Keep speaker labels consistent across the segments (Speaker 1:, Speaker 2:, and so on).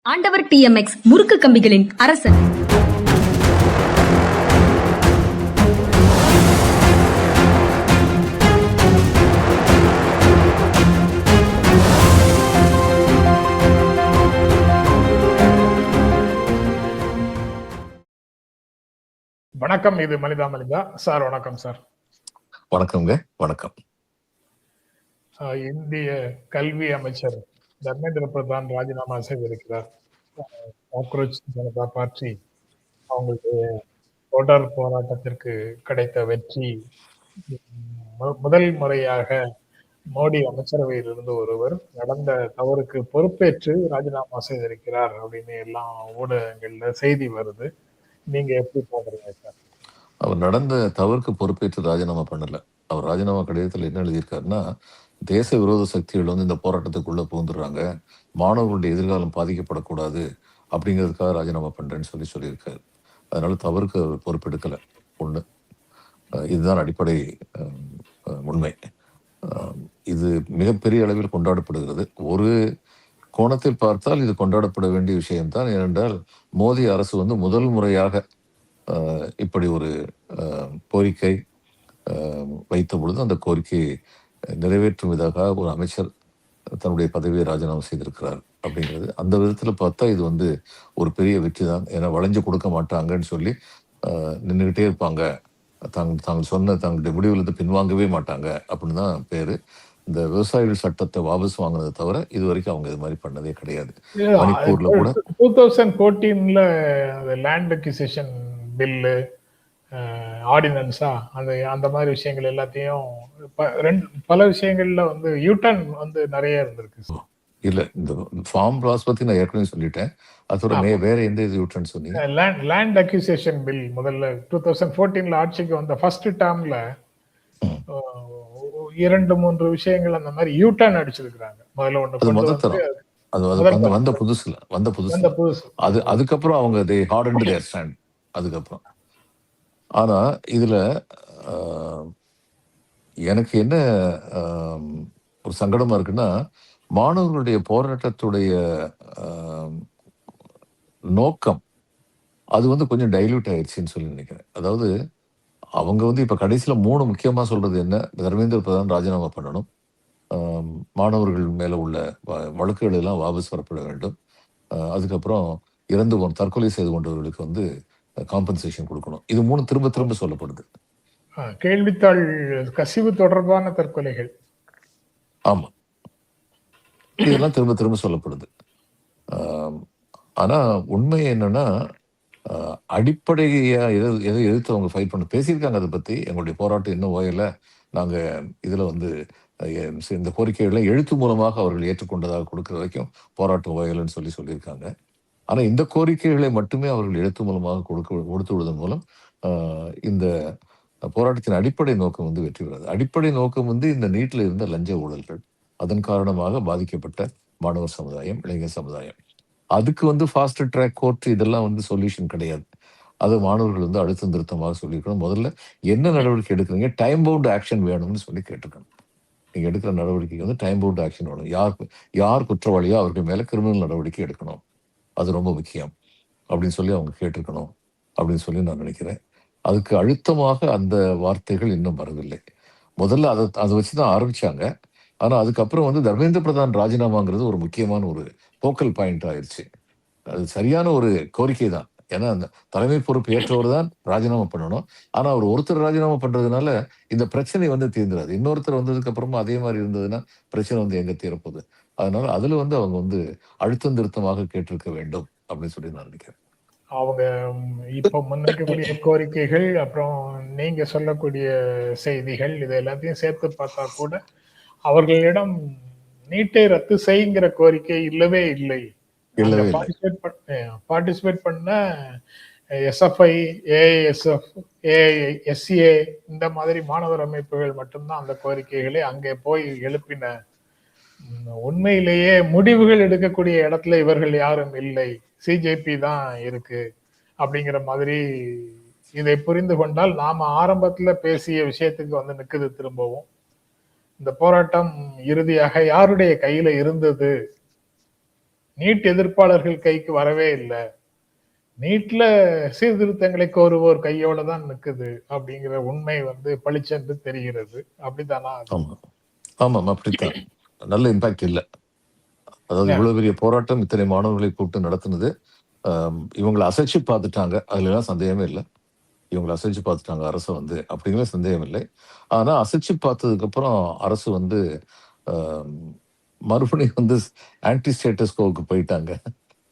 Speaker 1: ஆண்டவர் டிஎம்எக்ஸ் முறுக்கு கம்பிகளின் அரசன்.
Speaker 2: வணக்கம். இது மனிதா மனிதா சார். வணக்கம் சார்.
Speaker 3: வணக்கம்ங்க. வணக்கம்.
Speaker 2: இந்திய கல்வி அமைச்சர் தர்மேந்திர பிரதான் ராஜினாமா செய்திருக்கிறார். காக்ரோச் ஜனதா பார்ட்டி அவங்களுடைய தொடர் போராட்டத்திற்கு கிடைத்த வெற்றி. முதல் முறையாக மோடி அமைச்சரவையில் இருந்து ஒருவர் நடந்த தவறுக்கு பொறுப்பேற்று ராஜினாமா செய்திருக்கிறார் அப்படின்னு எல்லாம் ஊடகங்கள்ல செய்தி வருது. நீங்க எப்படி பாக்குறீங்க சார்?
Speaker 3: அவர் நடந்த தவறுக்கு பொறுப்பேற்று ராஜினாமா பண்ணல. அவர் ராஜினாமா கடிதத்தில் என்ன எழுதியிருக்காருன்னா, தேச விரோத சக்திகள் வந்து இந்த போராட்டத்துக்குள்ள புகுந்துடுறாங்க, மாணவர்களுடைய எதிர்காலம் பாதிக்கப்படக்கூடாது அப்படிங்கிறதுக்காக ராஜினாமா பண்றேன்னு சொல்லியிருக்காரு. அதனால தவறுக்கு அவர் பொறுப்பெடுக்கல. ஒண்ணு, இதுதான் அடிப்படை உண்மை. இது மிகப்பெரிய அளவில் கொண்டாடப்படுகிறது. ஒரு கோணத்தில் பார்த்தால் இது கொண்டாடப்பட வேண்டிய விஷயம்தான். ஏனென்றால் மோடி அரசு வந்து முதல் முறையாக இப்படி ஒரு கோரிக்கை வைத்த பொழுது அந்த கோரிக்கையை நிறைவேற்றும் விதமாக ஒரு அமைச்சர் தன்னுடைய பதவியை ராஜினாமா செய்திருக்கிறார் அப்படிங்கிறது. அந்த விதத்துல பார்த்தா இது வந்து ஒரு பெரிய வெற்றி தான். ஏன்னா வளைஞ்சு கொடுக்க மாட்டாங்கன்னு சொல்லி நின்றுகிட்டே இருப்பாங்க, தாங்கள் சொன்ன தங்களுடைய முடிவுலேருந்து பின்வாங்கவே மாட்டாங்க அப்படின்னு தான் பேரு. இந்த விவசாயிகள் சட்டத்தை வாபஸ் வாங்கினதை தவிர இது வரைக்கும் அவங்க இது மாதிரி பண்ணதே கிடையாது. மணிப்பூர்ல கூட
Speaker 2: 2014 லேண்ட் அக்விசிஷன் பில்லு, ஆர்டினன்ஸா அந்த மாதிரி விஷயங்கள் எல்லாத்தையும் பல விஷயங்கள்ல வந்து யூட்டர்ன் வந்து நிறைய இருந்திருக்கு.
Speaker 3: இல்ல, இந்த ஃபார்ம் லாஸ் பத்தி நான் ஏற்கனவே சொல்லிட்டேன். அதோட வேற எந்த இது யூட்டர்ன் சொன்னீங்க?
Speaker 2: லேண்ட் அக்விசிஷன் பில் முதல்ல 2014 ஆட்சிக்கு வந்த ஃபர்ஸ்ட் டேர்ம்ல 2-3 விஷயங்கள் அந்த மாதிரி யூட்டர்ன் அடிச்சிருக்காங்க. முதல்ல ஒண்ணு
Speaker 3: வந்த புதுசுல அதுக்கப்புறம் அவங்க அதுக்கப்புறம். ஆனா இதுல எனக்கு என்ன ஒரு சங்கடமா இருக்குன்னா, மாணவர்களுடைய போராட்டத்துடைய நோக்கம் அது வந்து கொஞ்சம் டைல்யூட் ஆயிடுச்சுன்னு சொல்லி நினைக்கிறேன். அதாவது அவங்க வந்து இப்ப கடைசியில 3 முக்கியமா சொல்றது என்ன, தர்மேந்திர பிரதான் ராஜினாமா பண்ணணும், மாணவர்கள் மேல உள்ள வழக்குகள் எல்லாம் வாபஸ் வரப்பட வேண்டும், அதுக்கப்புறம் தற்கொலை செய்து கொண்டவர்களுக்கு வந்து காம்பன்சேஷன் கொடுக்கணும். இது 3 திரும்ப திரும்ப சொல்லப்படுது.
Speaker 2: கேள்வித்தாள் கசிவு தொடர்பான தற்கொலைகள்,
Speaker 3: ஆமா, இதெல்லாம் திரும்ப திரும்ப சொல்லப்படுது. ஆனா உண்மை என்னன்னா, அடிப்படையா எதை எதிர்த்து அவங்க ஃபைட் பண்ண பேசியிருக்காங்க. அதை பத்தி எங்களுடைய போராட்டம் இன்னும் ஓயல, நாங்க இதுல வந்து இந்த கோரிக்கைகளை எழுத்து மூலமாக அவர்கள் ஏற்றுக்கொண்டதாக கொடுக்கிற வரைக்கும் போராட்டம் ஓயலன்னு சொல்லியிருக்காங்க. ஆனா இந்த கோரிக்கைகளை மட்டுமே அவர்கள் எழுத்து மூலமாக கொடுத்து விடுவதன் மூலம் இந்த போராட்டத்தின் அடிப்படை நோக்கம் வந்து வெற்றி பெறாது. அடிப்படை நோக்கம் வந்து இந்த நீட்ல இருந்த லஞ்ச ஊழல்கள், அதன் காரணமாக பாதிக்கப்பட்ட மாணவர் சமுதாயம், இளைஞர் சமுதாயம். அதுக்கு வந்து ஃபாஸ்ட் ட்ராக் கோர்ட் இதெல்லாம் வந்து சொல்யூஷன் கிடையாது. அது மாணவர்கள் வந்து அழுத்தம் திருத்தமாக சொல்லியிருக்கணும். முதல்ல என்ன நடவடிக்கை எடுக்கிறீங்க, டைம் பவுண்ட் ஆக்ஷன் வேணும்னு சொல்லி கேட்டுக்கணும். நீங்க எடுக்கிற நடவடிக்கைக்கு வந்து டைம் பவுண்ட் ஆக்ஷன் வேணும். யார் குற்றவாளியோ அவர்கள் மேல கிரிமினல் நடவடிக்கை எடுக்கணும், அது ரொம்ப முக்கியம் அப்படின்னு சொல்லி அவங்க கேட்டிருக்கணும் அப்படின்னு சொல்லி நான் நினைக்கிறேன். அதுக்கு அழுத்தமாக அந்த வார்த்தைகள் இன்னும் வரவில்லை. முதல்ல அதை வச்சுதான் ஆரம்பிச்சாங்க. ஆனா அதுக்கப்புறம் வந்து தர்மேந்திர பிரதான் ராஜினாமாங்கிறது ஒரு முக்கியமான ஒரு போக்கல் பாயிண்ட் ஆயிடுச்சு. அது சரியான ஒரு கோரிக்கை தான். ஏன்னா அந்த தலைமை பொறுப்பு ஏற்றவர் தான் ராஜினாமா பண்ணணும். ஆனா அவர் ஒருத்தர் ராஜினாமா பண்றதுனால இந்த பிரச்சனை வந்து தீர்ந்துடாது. இன்னொருத்தர் வந்ததுக்கு அப்புறமா அதே மாதிரி இருந்ததுன்னா பிரச்சனை வந்து எங்க தீரப்போகுது? அதனால அதுல வந்து அவங்க வந்து அழுத்தம் திருத்தமாக கேட்டிருக்க வேண்டும் அப்படின்னு சொல்லி நான் நினைக்கிறேன்.
Speaker 2: அவங்க இப்ப முன்வைக்கக்கூடிய கோரிக்கைகள், அப்புறம் நீங்க சொல்லக்கூடிய செய்திகள், இது எல்லாத்தையும் சேர்த்து பார்த்தா கூட அவர்களிடம் நீட்டை ரத்து செய்கிற கோரிக்கை இல்லவே இல்லை. பார்ட்டிசிபேட் பண்ண எஸ்எஃப்ஐ, ஏஐஎஸ்எஃப், ஏஐஎஸ்சிஏ இந்த மாதிரி மாணவர் அமைப்புகள் மட்டும்தான் அந்த கோரிக்கைகளை அங்கே போய் எழுப்பின. உண்மையிலேயே முடிவுகள் எடுக்கக்கூடிய இடத்துல இவர்கள் யாரும் இல்லை, சிஜேபி தான் இருக்கு அப்படிங்கிற மாதிரி இதை புரிந்து கொண்டால் நாம ஆரம்பத்துல பேசிய விஷயத்துக்கு வந்து நிக்குது. திரும்பவும் இந்த போராட்டம் இறுதியாக யாருடைய கையில இருந்தது, நீட் எதிர்ப்பாளர்கள் கைக்கு வரவே இல்லை. நீட்ல சீர்திருத்தங்களை கோருவோர் கையோட தான் நிக்குது அப்படிங்கிற உண்மை வந்து பளிச்சென்று தெரிகிறது. அப்படித்தானா அது?
Speaker 3: ஆமா ஆமாம், அப்படித்தான். நல்ல இம்பாக்ட் இல்ல. அதாவது இவ்வளவு பெரிய போராட்டம் இத்தனை மாணவர்களை கூப்பிட்டு நடத்துனது, இவங்களை அசைச்சு பார்த்துட்டாங்க. அதுல எல்லாம் சந்தேகமே இல்லை. இவங்களை அசைச்சு பார்த்துட்டாங்க அரசு வந்து, அப்படிங்கிற சந்தேகம் இல்லை. ஆனா அசைச்சு பார்த்ததுக்கு அப்புறம் அரசு வந்து ஆம், மறுபடியும் வந்து ஆன்டி ஸ்டேட்டஸ் கோவுக்கு போயிட்டாங்க.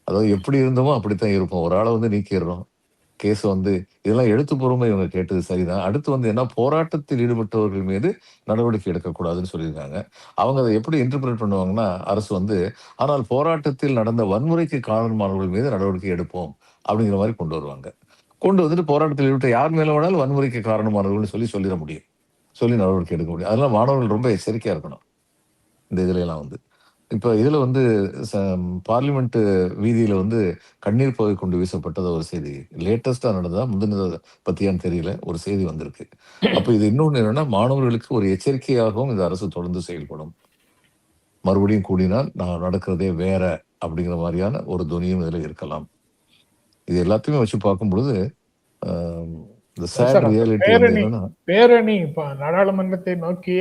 Speaker 3: அதாவது எப்படி இருந்தோமோ அப்படித்தான் இருப்போம். ஒரு ஆளை வந்து நீக்கிடுறோம். கேஸ் வந்து இதெல்லாம் எழுத்துப்பூர்வமா இவங்க கேட்டது சரிதான். அடுத்து வந்து என்ன, போராட்டத்தில் ஈடுபட்டவர்கள் மீது நடவடிக்கை எடுக்கக்கூடாதுன்னு சொல்லியிருக்காங்க. அவங்க அதை எப்படி இன்டர்பிரேட் பண்ணுவாங்கன்னா, அரசு வந்து ஆனால் போராட்டத்தில் நடந்த வன்முறைக்கு காரணமானவர்கள் மீது நடவடிக்கை எடுப்போம் அப்படிங்கிற மாதிரி கொண்டு வருவாங்க. கொண்டு வந்துட்டு போராட்டத்தில் ஈடுபட்ட யார் மேல வேணாலும் வன்முறைக்கு காரணமானவர்கள்னு சொல்லிட முடியும். சொல்லி நடவடிக்கை எடுக்க முடியும். அதெல்லாம் மாணவர்கள் ரொம்ப எச்சரிக்கையா இருக்கணும். இந்த இதுல எல்லாம் வந்து இப்ப இதுல வந்து பார்லிமெண்ட் வீதியில வந்து கண்ணீர் புகை கொண்டு வீசப்பட்டது ஒரு செய்தி லேட்டஸ்டா நடந்ததா, முந்தினதை பத்தியான்னு தெரியல, ஒரு செய்தி வந்திருக்கு. அப்ப இது இன்னொன்னு என்னன்னா, மாணவர்களுக்கு ஒரு எச்சரிக்கையாகவும் இந்த அரசு தொடர்ந்து செயல்படும். மறுபடியும் கூடினால் நான் நடக்கிறதே வேற அப்படிங்கிற மாதிரியான ஒரு துணியும் இதுல இருக்கலாம். இது எல்லாத்தையுமே வச்சு பார்க்கும் பொழுது இந்த
Speaker 2: சார்,
Speaker 3: சேட்
Speaker 2: அந்த
Speaker 3: ரியாலிட்டி வந்து என்னன்னா,
Speaker 2: பேரணி இப்ப நாடாளுமன்றத்தை நோக்கிய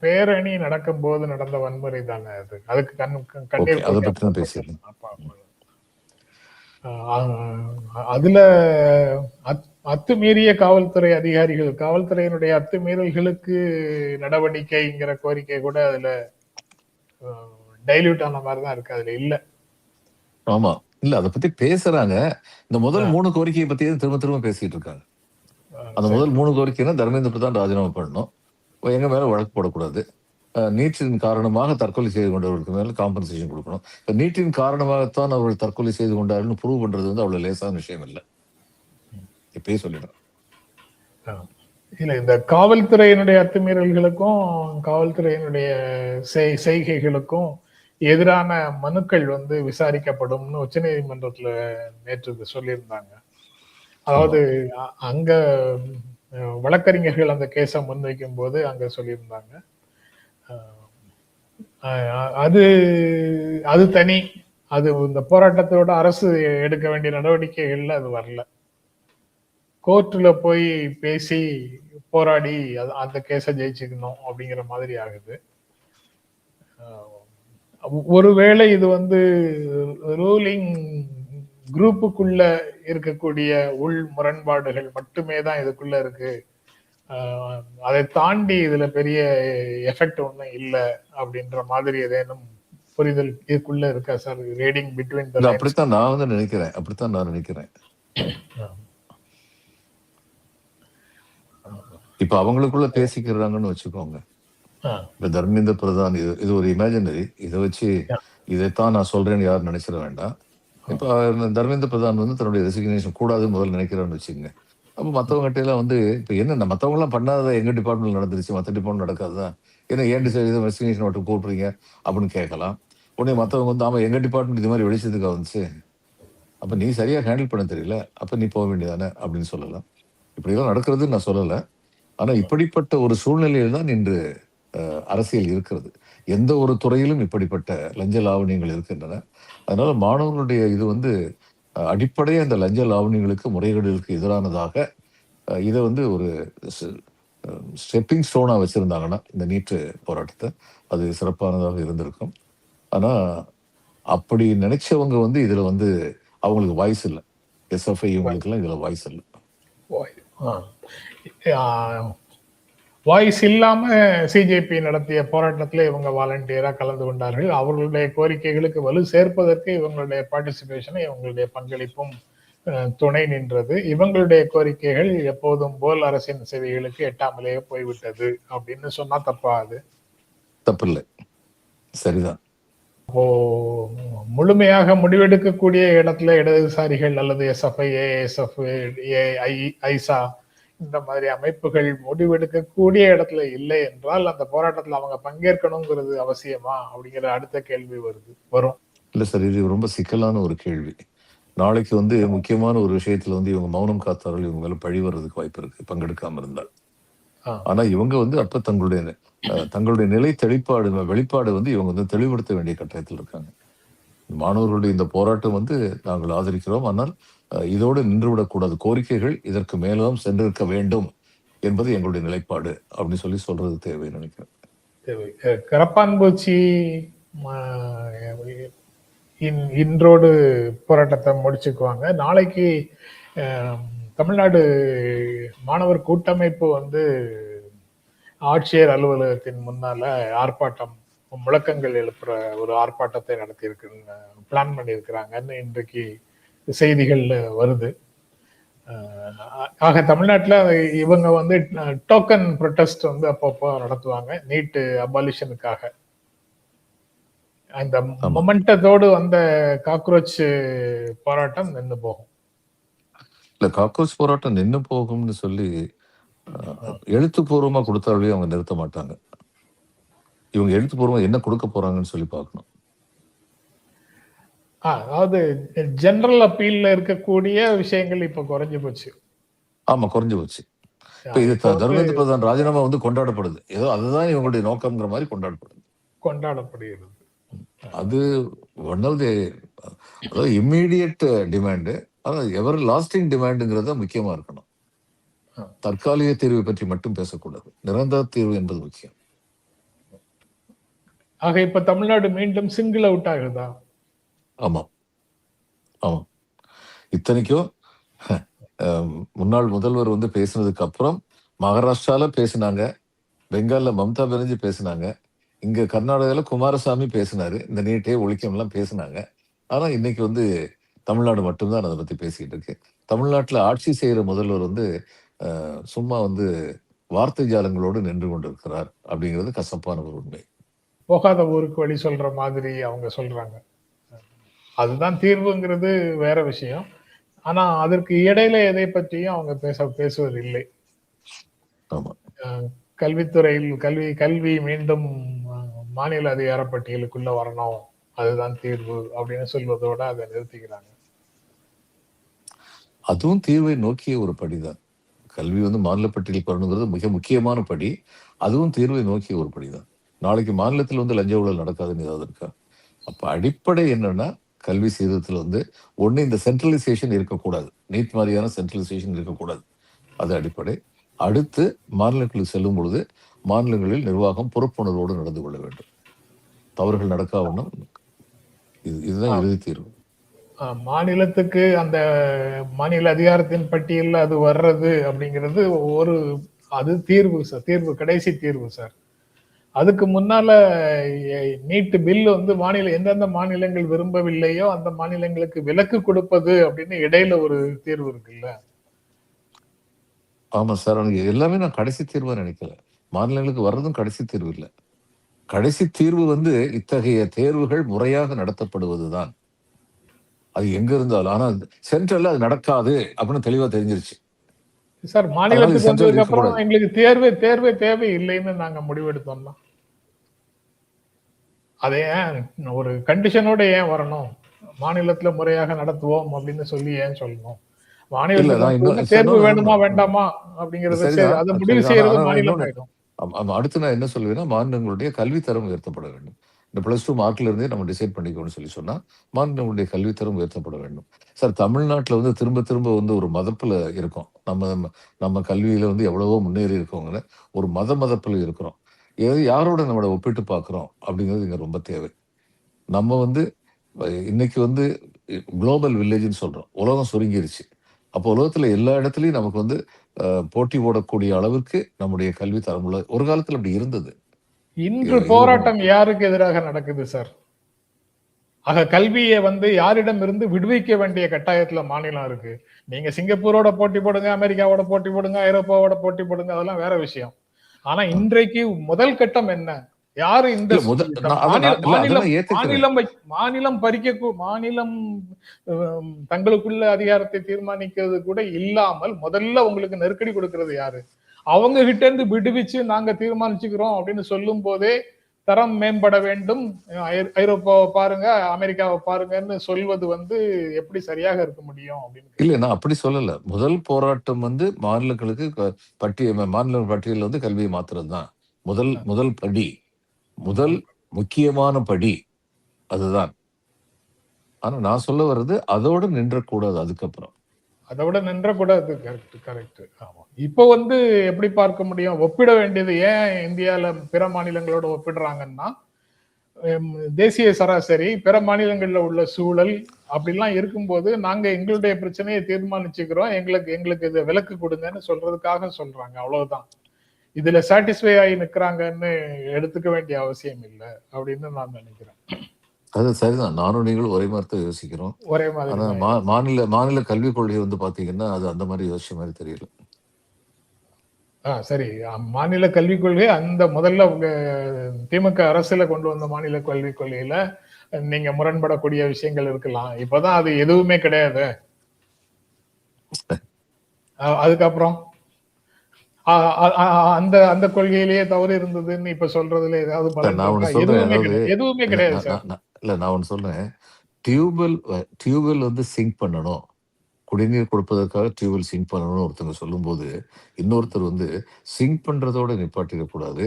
Speaker 2: பேரணி நடக்கும் போது நடந்த வன்முறை தானே அது. அதுக்கு
Speaker 3: ஓகே,
Speaker 2: கண்ணீர்
Speaker 3: அதை
Speaker 2: புகை
Speaker 3: பத்தி தான் பேசியிருந்தேன்.
Speaker 2: அதுல அத்துமீறிய காவல்துறை அதிகாரிகள், காவல்துறையினுடைய அத்துமீறல்களுக்கு நடவடிக்கைங்கிற கோரிக்கை கூட அதுல டைல்யூட் ஆன மாதிரி தான் இருக்கு. அதுல இல்ல.
Speaker 3: ஆமா, இல்ல அதை பத்தி பேசுறாங்க. இந்த முதல் 3 கோரிக்கையை பத்தி திரும்ப திரும்ப பேசிட்டு இருக்காங்க. அந்த முதல் 3 கோரிக்கைன்னா தர்மேந்திர பிரதான் ராஜினாமா பண்ணணும், எங்க மேல வழக்கு போடக்கூடாது, நீட்டின் காரணமாக தற்கொலை செய்து கொண்டவர்களுக்கு மேல காம்பன்சேஷன் கொடுக்கணும். இப்ப நீட்டின் காரணமாகத்தான் அவர்கள் தற்கொலை செய்து கொண்டார்கள் ப்ரூவ் பண்றது வந்து அவ்வளவு லேசான விஷயம் இல்லை. இப்பயே சொல்லிடும்.
Speaker 2: இல்ல, இந்த காவல்துறையினுடைய அத்துமீறல்களுக்கும் காவல்துறையினுடைய செய்கைகளுக்கும் எதிரான மனுக்கள் வந்து விசாரிக்கப்படும்னு உச்சநீதிமன்றத்துல நேற்று சொல்லியிருந்தாங்க. அதாவது அங்க வழக்கறிஞர்கள் அந்த கேஸை முன்வைக்கும் போது அங்க சொல்லியிருந்தாங்க, அது அது தனி, அது இந்த போராட்டத்தோட அரசு எடுக்க வேண்டிய நடவடிக்கைகள்ல அது வரல. கோர்ட்ல போய் பேசி போராடி அந்த கேஸை ஜெயிச்சுக்கணும் அப்படிங்கிற மாதிரி ஆகுது. ஒருவேளை இது வந்து ரூலிங் குரூப்புக்குள்ள இருக்கக்கூடிய உள் முரண்பாடுகள் மட்டுமே தான் இதுக்குள்ள இருக்கு, அதை தாண்டி இதுல பெரிய எஃபெக்ட் ஒண்ணும் இல்லை அப்படின்ற மாதிரி ஏதேனும் புரிதல் இதுக்குள்ள இருக்கா sir? Reading between the lines.
Speaker 3: அப்படித்தான் நான் வந்து நினைக்கிறேன். அப்படித்தான் நான் நினைக்கிறேன். இப்ப அவங்களுக்குள்ள பேசிக்கிறாங்கன்னு வச்சுக்கோங்க. இப்ப தர்மேந்திர பிரதான் இது ஒரு இமேஜினரி, இதை வச்சு இதைத்தான் நான் சொல்றேன்னு யாரும் நினைச்சிட வேண்டாம். இப்ப தர்மேந்திர பிரதான் வந்து தன்னுடைய ரெசிக்னேஷன் கூடாதுன்னு முதல்ல நினைக்கிறான்னு வச்சுக்கோங்க. அப்ப மத்தவங்ககிட்ட எல்லாம் வந்து இப்ப என்ன மத்தவங்க எல்லாம் பண்ணாத எங்க டிபார்ட்மெண்ட் நடந்துருச்சு, மத்த டிபார்ட்மெண்ட் நடக்காதுதான், ஏன்னா ஏன் ரெசிக்னேஷன் மட்டும் கூப்பிடுறீங்க அப்படின்னு கேட்கலாம். உடனே மத்தவங்க வந்து ஆமா எங்க டிபார்ட்மெண்ட் இது மாதிரி வெளிச்சதுக்காக வந்துச்சு, அப்ப நீ சரியா ஹேண்டில் பண்ண தெரியல, அப்ப நீ போக வேண்டியதானே அப்படின்னு சொல்லலாம். இப்படி எல்லாம் நடக்கிறதுன்னு நான் சொல்லல. ஆனா இப்படிப்பட்ட ஒரு சூழ்நிலையில் தான் இன்று அரசியல் இருக்கிறது. எந்த ஒரு துறையிலும் இப்படிப்பட்ட லஞ்ச லாவணியங்கள் இருக்கின்றன. அதனால மாணவர்களுடைய இது வந்து அடிப்படையே அந்த லஞ்ச லாவணியங்களுக்கு, முறைகேடுகளுக்கு எதிரானதாக இதை வந்து ஒரு ஸ்டெப்பிங் ஸ்டோனா வச்சிருந்தாங்கன்னா இந்த நீட்டு போராட்டத்தை, அது சிறப்பானதாக இருந்திருக்கும். ஆனா அப்படி நினைச்சவங்க வந்து இதுல வந்து அவங்களுக்கு வாய்ஸ் இல்லை. எஸ்எஃப்ஐ இவங்களுக்கு எல்லாம் இதுல வாய்ஸ் இல்லை.
Speaker 2: வாய்ஸ் இல்லாம சிஜேபி நடத்திய போராட்டத்துல இவங்க வாலண்டியரா கலந்து கொண்டார்கள். அவர்களுடைய கோரிக்கைகளுக்கு வலு சேர்ப்பதற்கு இவங்களுடைய பார்ட்டிசிபேஷன், இவங்களுடைய பங்களிப்பும் துணை நின்றது. இவங்களுடைய கோரிக்கைகள் எப்போதும் போல் அரசின் சேவைகளுக்கு எட்டாமலேயே போய்விட்டது அப்படின்னு சொன்னா தப்பா? அது
Speaker 3: தப்பில்லை, சரிதான்.
Speaker 2: இப்போ முழுமையாக முடிவெடுக்கக்கூடிய இடத்துல இடதுசாரிகள் அல்லது எஸ்எஃப்ஐ, ஏஎஸ்எஃப், ஐசா இந்த மாதிரி அமைப்புகள் முடிவெடுக்கக்கூடிய இடத்துல இல்லை என்றால் அந்த போராட்டத்துல அவங்க பங்கேற்கணுங்கிறது அவசியமா அப்படிங்கிற அடுத்த கேள்வி வரும்.
Speaker 3: இல்ல சார், இது ரொம்ப சிக்கலான ஒரு கேள்வி. நாளைக்கு வந்து முக்கியமான ஒரு விஷயத்துல வந்து இவங்க மௌனம் காத்தார்கள், இவங்க மேல பழி வர்றதுக்கு வாய்ப்பு இருக்கு பங்கெடுக்காம இருந்தால். ஆனா இவங்க வந்து அப்ப தங்களுடைய நிலை வெளிப்பாடு வந்து இவங்க வந்து தெளிவுபடுத்த வேண்டிய கட்டாயத்தில் இருக்காங்க. மாணவர்களுடைய இந்த போராட்டம் வந்து நாங்கள் ஆதரிக்கிறோம். ஆனால் இதோடு நின்றுவிடக்கூடாது. கோரிக்கைகள் இதற்கு மேலும் சென்றிருக்க வேண்டும் என்பது எங்களுடைய நிலைப்பாடு அப்படின்னு சொல்லி சொல்றது தேவைன்னு நினைக்கிறேன்.
Speaker 2: கரப்பான்பூச்சி இன்றோடு போராட்டத்தை முடிச்சுக்குவாங்க. நாளைக்கு தமிழ்நாடு மாணவர் கூட்டமைப்பு வந்து ஆட்சியர் அலுவலகத்தின் முன்னால ஆர்ப்பாட்டம், முழக்கங்கள் எழுப்புற ஒரு ஆர்ப்பாட்டத்தை நடத்தி பிளான் பண்ணியிருக்கிறாங்கன்னு இன்றைக்கு செய்திகள்ல வருது. ஆக தமிழ்நாட்டில் இவங்க வந்து டோக்கன் ப்ரொட்டஸ்ட் வந்து அப்பப்போ நடத்துவாங்க நீட் அபாலிஷனுக்காக. அந்த மொமெண்டத்தோடு வந்த காக்ரோச் போராட்டம் நின்று போகும்.
Speaker 3: இல்ல, காக்ரோச் போராட்டம் நின்று போகும்னு சொல்லி எழுத்துப்பூர்வமா கொடுத்தாலே அவங்க நிறுத்த மாட்டாங்க. இவங்க எழுத்துப்பூர்வமா என்ன கொடுக்க போறாங்கன்னு சொல்லி பார்க்கணும்.
Speaker 2: அதாவது ஜெனரல் அப்பீல்ல இருக்கக்கூடிய விஷயங்கள் இப்ப குறைஞ்சு போச்சு.
Speaker 3: ஆமா, குறைஞ்சு போச்சு. இப்ப இது தர்மேந்திர பிரதான் ராஜினாமா வந்து கொண்டாடப்படுது. ஏதோ அதுதான் இவங்களுடைய நோக்கம்ங்கிற மாதிரி
Speaker 2: கொண்டாடப்படுகிறது.
Speaker 3: அது ஒன் ஆஃப் தி அதாவது இம்மீடியட் டிமாண்டு. அதாவது எவர் லாஸ்டிங் டிமாண்டுங்கிறத முக்கியமா இருக்கணும். தற்காலிக தீர்வை பற்றி மட்டும் பேசக்கூடாது. நிரந்தர தீர்வு என்பது முக்கியம்.
Speaker 2: ஆக இப்ப தமிழ்நாடு மீண்டும் சிங்கிள் அவுட் ஆகுதா?
Speaker 3: ஆமா ஆமா. இத்தனைக்கும் முன்னாள் முதல்வர் வந்து பேசினதுக்கு அப்புறம் மகாராஷ்டிரால பேசினாங்க, பெங்கால்ல மம்தா பானர்ஜி பேசினாங்க, இங்க கர்நாடகால குமாரசாமி பேசினாரு, இந்த நீட்டே ஒழிக்கம் எல்லாம் பேசினாங்க. ஆனா இன்னைக்கு வந்து தமிழ்நாடு மட்டும்தான் அதை பத்தி பேசிக்கிட்டு இருக்கு. தமிழ்நாட்டுல ஆட்சி செய்யற முதல்வர் வந்து சும்மா வந்து வார்த்தை ஜாலங்களோடு நின்று கொண்டிருக்கிறார் அப்படிங்கிறது கசப்பான ஒரு உண்மை.
Speaker 2: போகாத ஊருக்கு வழி சொல்ற மாதிரி அவங்க சொல்றாங்க. அதுதான் தீர்வுங்கிறது வேற விஷயம். ஆனா அதற்கு இடையில எதை பற்றியும் அவங்க பேசுவதில்லை. கல்வித்துறையில் கல்வி மீண்டும் மாநில அதிகார பட்டியலுக்குள்ள வரணும், அதுதான் தீர்வு அப்படின்னு சொல்வதோட அதை நிறுத்திக்கிறாங்க.
Speaker 3: அதுவும் தீர்வை நோக்கிய ஒரு படிதான். கல்வி வந்து மாநில பட்டியலுக்கு வரணுங்கிறது மிக முக்கியமான படி. அதுவும் தீர்வை நோக்கிய ஒரு படிதான். நாளைக்கு மாநிலத்தில் வந்து லஞ்ச ஊழல் நடக்காதுன்னு ஏதாவது இருக்கா? அப்ப அடிப்படை என்னன்னா, கல்வி சீர்திருத்தத்தில் வந்து ஒண்ணு இந்த சென்ட்ரலைசேஷன் இருக்கக்கூடாது. நீட் மாதிரியான சென்ட்ரலைசேஷன் இருக்கக்கூடாது. அது அடிப்படை. அடுத்து மாநிலங்களுக்கு செல்லும் பொழுது மாநிலங்களில் நிர்வாகம் பொறுப்புணர்வோடு நடந்து கொள்ள வேண்டும். தவறுகள் நடக்காம இதுதான் இறுதி தீர்வு.
Speaker 2: மாநிலத்துக்கு அந்த மாநில அதிகாரத்தின் பட்டியலில் அது வர்றது அப்படிங்கிறது அது தீர்வு கடைசி தீர்வு சார். அதுக்கு முன்னால நீட் பில் வந்து எந்தெந்த மாநிலங்கள் விரும்பவில்லையோ அந்த மாநிலங்களுக்கு விலக்கு கொடுப்பது அப்படின்னு இடையில ஒரு தீர்வு இருக்குல்ல.
Speaker 3: ஆமா சார், எல்லாமே நான் கடைசி தீர்வா நினைக்கல. மாநிலங்களுக்கு வர்றதும் கடைசி தீர்வு இல்லை. கடைசி தீர்வு வந்து இத்தகைய தேர்வுகள் முறையாக நடத்தப்படுவதுதான். அது எங்க இருந்தாலும். ஆனா சென்ட்ரல்ல அது நடக்காது அப்படின்னு தெளிவா தெரிஞ்சிருச்சு
Speaker 2: சார். மாநிலத்துக்கு வந்ததுக்கு அப்புறம் எங்களுக்கு தேர்வே தேவை இல்லைன்னு நாங்க முடிவெடுத்தோம்னா அதே ஒரு கண்டிஷனோட ஏன் வரணும்? மாநிலத்துல முறையாக நடத்துவோம் அப்படின்னு சொல்லி ஏன் சொல்லணும்? மாநிலத்துல தேர்வு வேணுமா வேண்டாமா அப்படிங்கறது அதை முடிவு செய்யறது மாநிலம் ஆயிடும்.
Speaker 3: அடுத்து நான் என்ன சொல்லுவேன்னா, மாநிலங்களுடைய கல்வித்தரம் உயர்த்தப்பட வேண்டும். இந்த +2 மார்க்ல இருந்தே நம்ம டிசைட் பண்ணிக்கணும்னு சொல்லி சொன்னா மாநிலங்களுடைய கல்வித்தரம் உயர்த்தப்பட வேண்டும். சார், தமிழ்நாட்டுல வந்து திரும்ப திரும்ப வந்து ஒரு மதப்புல இருக்கோம். நம்ம கல்வியில வந்து எவ்வளவோ முன்னேறி இருக்கவங்க ஒரு மதப்புல இருக்கிறோம். யாரோட நம்மளை ஒப்பிட்டு பார்க்கிறோம் அப்படிங்கிறது இங்க ரொம்ப தேவை. நம்ம வந்து இன்னைக்கு வந்து குளோபல் வில்லேஜ்னு சொல்றோம். உலகம் சுருங்கிருச்சு. அப்போ உலகத்துல எல்லா இடத்துலயும் நமக்கு வந்து போட்டி போடக்கூடிய அளவுக்கு நம்முடைய கல்வி தரம் உள்ள ஒரு காலத்துல அப்படி இருந்தது.
Speaker 2: இன்று போராட்டம் யாருக்கு எதிராக நடக்குது சார்? ஆக கல்வியை வந்து யாரிடம் இருந்து விடுவிக்க வேண்டிய கட்டாயத்துல மாநிலம் இருக்கு. நீங்க சிங்கப்பூரோட போட்டி போடுங்க, அமெரிக்காவோட போட்டி போடுங்க, ஐரோப்பாவோட போட்டி போடுங்க, அதெல்லாம் வேற விஷயம். ஆனா இன்றைக்கு முதல் கட்டம் என்ன? யாரு இந்த மாநிலம் தங்களுக்குள்ள அதிகாரத்தை தீர்மானிக்கிறது கூட இல்லாமல் முதல்ல உங்களுக்கு நெருக்கடி கொடுக்கிறது யாரு? அவங்க கிட்ட இருந்து விடுவிச்சு நாங்க தீர்மானிச்சுக்கிறோம் அப்படின்னு சொல்லும் போதே தரம் மேம்பட வேண்டும், ஐரோப்பாவை பாருங்க, அமெரிக்காவை பாருங்கன்னு சொல்வது வந்து எப்படி சரியாக இருக்க முடியும் அப்படின்னு.
Speaker 3: இல்ல, நான் அப்படி சொல்லல. முதல் போராட்டம் வந்து மாநிலங்களுக்கு மாநில பட்டியலில் வந்து கல்வியை மாத்துறது தான் முதல் படி, முதல் முக்கியமான படி அதுதான். ஆனா நான் சொல்ல வர்றது அதோட நின்றக்கூடாது. அதுக்கப்புறம்
Speaker 2: அதை விட நின்ற கூட அது கரெக்ட் கரெக்ட். ஆமா. இப்போ வந்து எப்படி பார்க்க முடியும்? ஒப்பிட வேண்டியது ஏன் இந்தியால பிற மாநிலங்களோட ஒப்பிடுறாங்கன்னா, ஹம், தேசிய சராசரி, பிற மாநிலங்கள்ல உள்ள சூழல் அப்படிலாம் இருக்கும்போது நாங்க எங்களுடைய பிரச்சனையை தீர்மானிச்சுக்கிறோம். எங்களுக்கு எங்களுக்கு இதை விலக்கு கொடுங்கன்னு சொல்றதுக்காக சொல்றாங்க. அவ்வளவுதான். இதுல சாட்டிஸ்ஃபை ஆகி நிக்கிறாங்கன்னு எடுத்துக்க வேண்டிய அவசியம் இல்லை அப்படின்னு நான் நினைக்கிறேன்.
Speaker 3: அது சரிதான். நானும் நீங்களும் ஒரே மாதிரி தான் யோசிக்கிறோம்.
Speaker 2: ஒரே மாதிரி
Speaker 3: ஆனா
Speaker 2: தான்.
Speaker 3: மாநில மாநில கல்விக் கொள்கை வந்து பாத்தீங்கன்னா, அது அந்த மாதிரி யோசிச்ச மாதிரி தெரியல.
Speaker 2: சரி. மாநில கல்விக் கொள்கை அந்த முதல்ல உங்க திமுக அரசுல கொண்டு வந்த மாநில கல்விக் கொள்கையில நீங்க முரண்படக்கூடிய விஷயங்கள் இருக்கலாம். இப்பதான் அது எதுவுமே கிடையாது. அதுக்கப்புறம் அந்த அந்த கொள்கையிலேயே தவறு இருந்ததுன்னு இப்ப சொல்றதுல ஏதாவது
Speaker 3: இல்ல
Speaker 2: பலன்
Speaker 3: நான் ஒண்ணு
Speaker 2: இருக்கா?
Speaker 3: சொல்றேன்.
Speaker 2: எதுவுமே
Speaker 3: அதாவது
Speaker 2: கிடையாது. எதுவுமே
Speaker 3: இல்ல
Speaker 2: கிடையாது
Speaker 3: நான்
Speaker 2: சார்.
Speaker 3: நான் நான் இல்ல நான் ஒண்ணு சொல்றேன். டியூபெல் டியூபெல் வந்து சிங்க் பண்ணணும். குடிநீர் கொடுப்பதற்காக டியூபெல் சிங்க் பண்ணணும்னு ஒருத்தவங்க சொல்லும்போது, இன்னொருத்தர் வந்து சிங்க் பண்றதோட நிப்பாட்டிடக்கூடாது.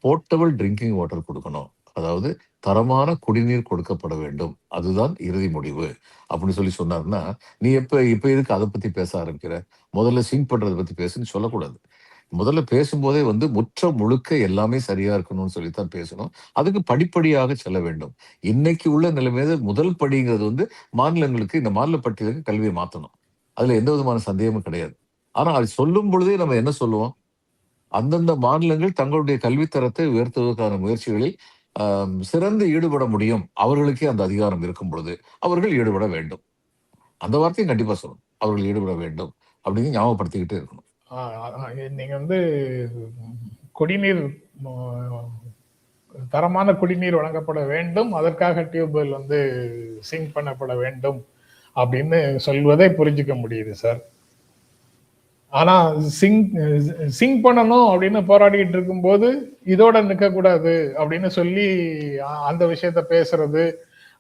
Speaker 3: போர்ட்டபிள் ட்ரிங்கிங் வாட்டர் கொடுக்கணும். அதாவது தரமான குடிநீர் கொடுக்கப்பட வேண்டும். அதுதான் இறுதி முடிவு. அப்படின்னு சொல்லி சொன்னாருன்னா, நீ இப்ப எதுக்கு அத பத்தி பேச ஆரம்பிக்கிற? முதல்ல சிங்க் பண்றத பத்தி பேசுன்னு சொல்லக்கூடாது. முதல்ல பேசும்போதே வந்து முழுக்க எல்லாமே சரியா இருக்கணும்னு சொல்லித்தான் பேசணும். அதுக்கு படிப்படியாக செல்ல வேண்டும். இன்னைக்கு உள்ள நிலைமையில முதல் படிங்கிறது வந்து மாநிலங்களுக்கு இந்த மாநில பட்டியலுக்கு கல்வியை மாத்தணும். அதுல எந்த விதமான சந்தேகமும் கிடையாது. ஆனா அது சொல்லும் பொழுதே நம்ம என்ன சொல்லுவோம்? அந்தந்த மாநிலங்கள் தங்களுடைய கல்வி தரத்தை உயர்த்துவதற்கான முயற்சிகளில் சிறந்து ஈடுபட முடியும். அவர்களுக்கே அந்த அதிகாரம் இருக்கும் பொழுது, அவர்கள் ஈடுபட வேண்டும். அந்த வார்த்தையும் கண்டிப்பா சொல்லணும். அவர்கள் ஈடுபட வேண்டும் அப்படின்னு ஞாபகப்படுத்திக்கிட்டே இருக்கணும்.
Speaker 2: நீங்க வந்து குடிநீர் ம- தரமான குடிநீர் வழங்கப்பட வேண்டும். அதற்காக டியூப்வெல் வந்து சிங்க் பண்ணப்பட வேண்டும் அப்படின்னு சொல்வதை புரிஞ்சுக்க முடியுது சார். ஆனா சிங்க் சிங்க் பண்ணணும் அப்படின்னு போராடிட்டு இருக்கும்போது இதோட நிக்க கூடாது அப்படின்னு சொல்லி அந்த விஷயத்த பேசுறது,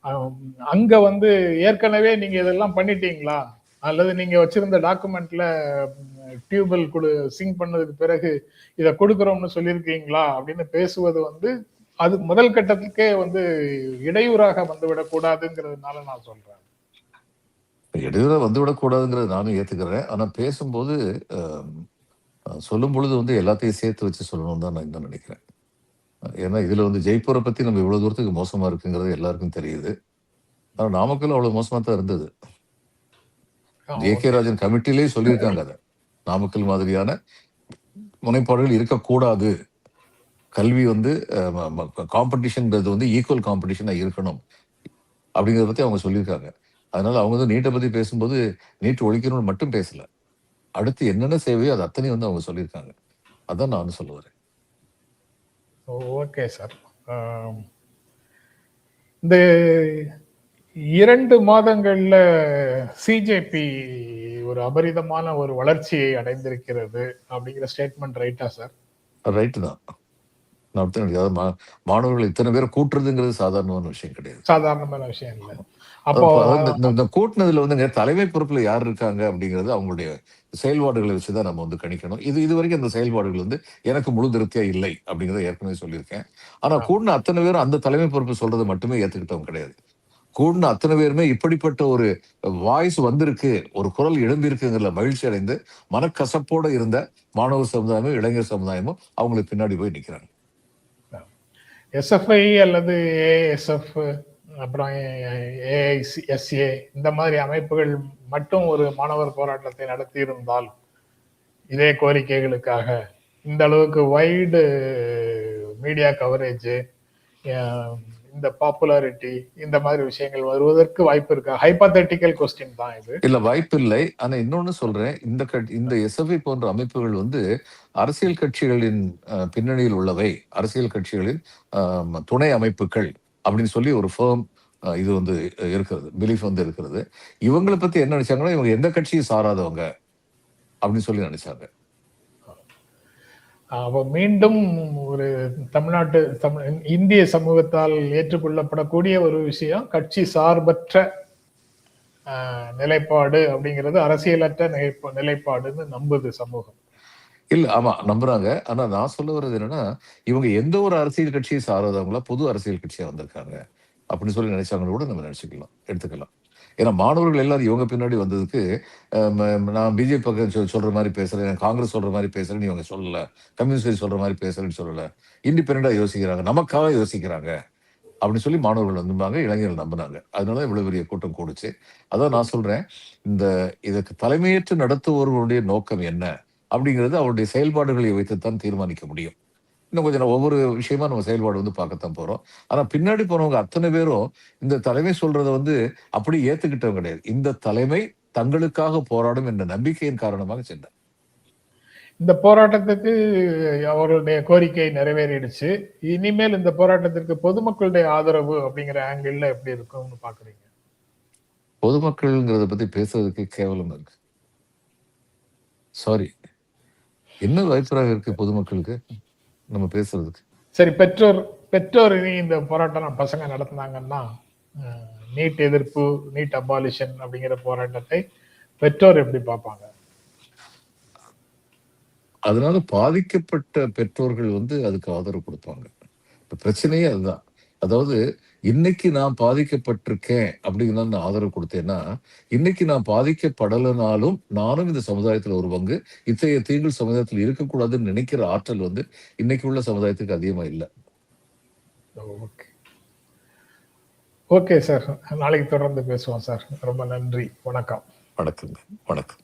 Speaker 2: அஹ், அங்க வந்து ஏற்கனவே நீங்க இதெல்லாம் பண்ணிட்டீங்களா, அல்லது நீங்க வச்சிருந்த டாக்குமெண்ட்ல டியூபெல் சிங்க் பண்ணதுக்கு பிறகு இதை கொடுக்குறோம்னு சொல்லியிருக்கீங்களா அப்படின்னு பேசுவது வந்து அது முதல் கட்டத்துக்கே வந்து இடையூறாக வந்துவிடக் கூடாதுங்கிறதுனால நான் சொல்றேன்.
Speaker 3: இடையூறா வந்துவிடக்கூடாதுங்கிறத நானும் ஏத்துக்கிறேன். ஆனா பேசும்போது அம், சொல்லும் பொழுது வந்து எல்லாத்தையும் சேர்த்து வச்சு சொல்லணும்னு தான் நான் இன்னும் நினைக்கிறேன். ஏன்னா இதுல வந்து ஜெய்ப்பூரை பத்தி நம்ம இவ்வளவு தூரத்துக்கு மோசமா இருக்குங்கிறது எல்லாருக்கும் தெரியுது. ஆனா நாமக்கல் அவ்வளவு மோசமா தான் இருந்தது. ஜே.கே.
Speaker 2: Okay
Speaker 3: Rajan
Speaker 2: sir.
Speaker 3: கமிட்டிலேயே சொல்லியிருக்காங்க அத. நாமக்கல் மாதிரியான முனைப்பாடுகள் இருக்கக்கூடாது. கல்வி வந்து காம்படிஷன்ங்கிறது வந்து ஈக்குவல் காம்படிஷனா இருக்கணும். அப்படிங்கிறத பத்தி அவங்க சொல்லியிருக்காங்க. அதனால அவங்க வந்து நீட்ட பத்தி பேசும்போது, நீட் ஒழிக்கணும்னு மட்டும் பேசல. அடுத்து என்னென்ன சேவையோ அது அத்தனையும் வந்து அவங்க சொல்லியிருக்காங்க. அதான் நானும் சொல்ல வரேன்.
Speaker 2: Okay sir. இந்த 2 மாதங்கள்ல சிஜேபி ஒரு அபரிதமான ஒரு வளர்ச்சியை அடைந்திருக்கிறது அப்படிங்கிற ஸ்டேட்மெண்ட் ரைட்டா சார்?
Speaker 3: ரைட்டு தான். நான் அப்படித்தான் நினைக்கிறேன். அதாவது மாணவர்கள் இத்தனை பேரை கூட்டுறதுங்கிறது சாதாரணமான விஷயம் கிடையாது.
Speaker 2: சாதாரணமான விஷயம் இல்ல. அப்போ
Speaker 3: அதாவது இந்த கூட்டுனதுல வந்துங்க தலைமை பொறுப்புல யார் இருக்காங்க அப்படிங்கிறது அவங்களுடைய செயல்பாடுகளை வச்சுதான் நம்ம வந்து கணிக்கணும். இதுவரைக்கும் அந்த செயல்பாடுகள் வந்து எனக்கு முழு திருப்தியா இல்லை அப்படிங்கிறத ஏற்கனவே சொல்லியிருக்கேன். ஆனா கூடின அத்தனை பேரும் அந்த தலைமை பொறுப்பு சொல்றது மட்டுமே ஏத்துக்கிட்டவங்க கிடையாது. கூடின அத்தனை பேருமே இப்படிப்பட்ட ஒரு வாய்ஸ் வந்திருக்கு, ஒரு குரல் எழும்பியிருக்குங்கிறதுல மகிழ்ச்சி அடைந்து மனக்கசப்போட இருந்த மாணவர் சமுதாயமும் இளைஞர் சமுதாயமும் அவங்களுக்கு பின்னாடி போய் நிக்கிறாங்க.
Speaker 2: எஸ்எஃப்ஐ அல்லது ஏஎஸ்எஃப் அப்புறம் ஏஐஎஸ்ஏ இந்த மாதிரி அமைப்புகள் மட்டும் ஒரு மாணவர் போராட்டத்தை நடத்தி இருந்தால் இதே கோரிக்கைகளுக்காக இந்த அளவுக்கு வைடு மீடியா கவரேஜ், இந்த பாப்புலாரிட்டி, இந்த மாதிரி விஷயங்கள் வருவதற்கு வாய்ப்பு இருக்கா? ஹைபாத்தட்டிக்கல் கொஸ்டின் தான் இது.
Speaker 3: இல்ல வாய்ப்பு இல்லை. ஆனா இன்னொன்னு சொல்றேன். இந்த எஸ்எஃப்ஐ போன்ற அமைப்புகள் வந்து அரசியல் கட்சிகளின் பின்னணியில் உள்ளவை. அரசியல் கட்சிகளின் துணை அமைப்புகள் அப்படின்னு சொல்லி ஒரு ஃபேர்ம் இது வந்து இருக்கிறது. பிலீஃப் வந்து இருக்கிறது. இவங்களை பத்தி என்ன நினைச்சாங்கன்னா, இவங்க எந்த கட்சியும் சாராதவங்க அப்படின்னு சொல்லி நினைச்சாங்க.
Speaker 2: அவ மீண்டும் ஒரு தமிழ்நாட்டு இந்திய சமூகத்தால் ஏற்றுக்கொள்ளப்படக்கூடிய ஒரு விஷயம் கட்சி சார்பற்ற நிலைப்பாடு அப்படிங்கிறது அரசியலற்ற நிலைப்பாடுன்னு நம்புது சமூகம்.
Speaker 3: இல்ல ஆமா நம்புறாங்க. ஆனா நான் சொல்ல வர்றது என்னன்னா, இவங்க எந்த ஒரு அரசியல் கட்சியை சாராதவங்களா பொது அரசியல் கட்சியா வந்திருக்காங்க. அப்படின்னு சொல்லி நினைச்சாங்கன்னு கூட நம்ம எடுத்துக்கலாம். ஏன்னா மாணவர்கள் எல்லாரும் இவங்க பின்னாடி வந்ததுக்கு நான் பிஜேபி பக்கம் சொல்ற மாதிரி பேசுறேன், காங்கிரஸ் சொல்ற மாதிரி பேசுறேன்னு இவங்க சொல்லல, கம்யூனிஸ்ட் சொல்ற மாதிரி பேசுறேன்னு சொல்லல, இண்டிபெண்டா யோசிக்கிறாங்க, நமக்காக யோசிக்கிறாங்க அப்படின்னு சொல்லி மாணவர்கள் நம்பினாங்க, இளைஞர்கள் நம்பினாங்க. அதனால இவ்வளவு பெரிய கூட்டம் கூடுச்சு. அதான் நான் சொல்றேன், இதற்கு தலைமையேற்று நடத்துபவர்களுடைய நோக்கம் என்ன அப்படிங்கிறது அவருடைய செயல்பாடுகளை வைத்துத்தான் தீர்மானிக்க முடியும். இன்னும் கொஞ்சம் ஒவ்வொரு விஷயமா நம்ம செயல்பாடு பார்க்கத்தான் போறோம். ஆனா பின்னாடி போனவங்க அத்தனை பேரும் இந்த தலைமை சொல்றத அப்படி ஏத்துக்கிட்டவங்க கிடையாது. இந்த தலைமை தங்களுக்காக போராடும் என்ற நம்பிக்கையின் காரணமாக சென்றார்.
Speaker 2: இந்த போராட்டத்துக்கு அவருடைய கோரிக்கை நிறைவேறிடுச்சு. இனிமேல் இந்த போராட்டத்திற்கு பொதுமக்களுடைய ஆதரவு அப்படிங்கிற ஆங்கிள் எப்படி இருக்கும்னு பாக்குறீங்க?
Speaker 3: பொதுமக்கள்ங்கிறத பத்தி பேசுறதுக்கு கேவலம் இருக்கு. சாரி, என்ன அபிப்பிராயம் இருக்கு பொதுமக்களுக்கு நம்ம பேசுறதுக்கு?
Speaker 2: சரி, பெற்றோர் இனி இந்த போராட்டம் பசங்க நடத்தினாங்கன்னா, நீட் எதிர்ப்பு, நீட் அபாலிஷன் அப்படிங்கிற போராட்டத்தை பெற்றோர் எப்படி பார்ப்பாங்க?
Speaker 3: அதனால பாதிக்கப்பட்ட பெற்றோர்கள் அதுக்கு ஆதரவு கொடுப்பாங்க. இப்ப பிரச்சனையே அதுதான். அதாவது இன்னைக்கு நான் பாதிக்கப்பட்டிருக்கேன் அப்படிங்கிற நான் ஆதரவு கொடுத்தேன்னா, இன்னைக்கு நான் பாதிக்கப்படலைனாலும் நானும் இந்த சமுதாயத்துல ஒரு பங்கு, இத்தகைய தீங்குகள் சமுதாயத்தில் இருக்கக்கூடாதுன்னு நினைக்கிற ஆற்றல் இன்னைக்கு உள்ள சமுதாயத்துக்கு அதிகமா இல்லை.
Speaker 2: ஓகே சார், நாளைக்கு தொடர்ந்து பேசுவோம் சார். ரொம்ப நன்றி. வணக்கம்.
Speaker 3: வணக்கங்க. வணக்கம்.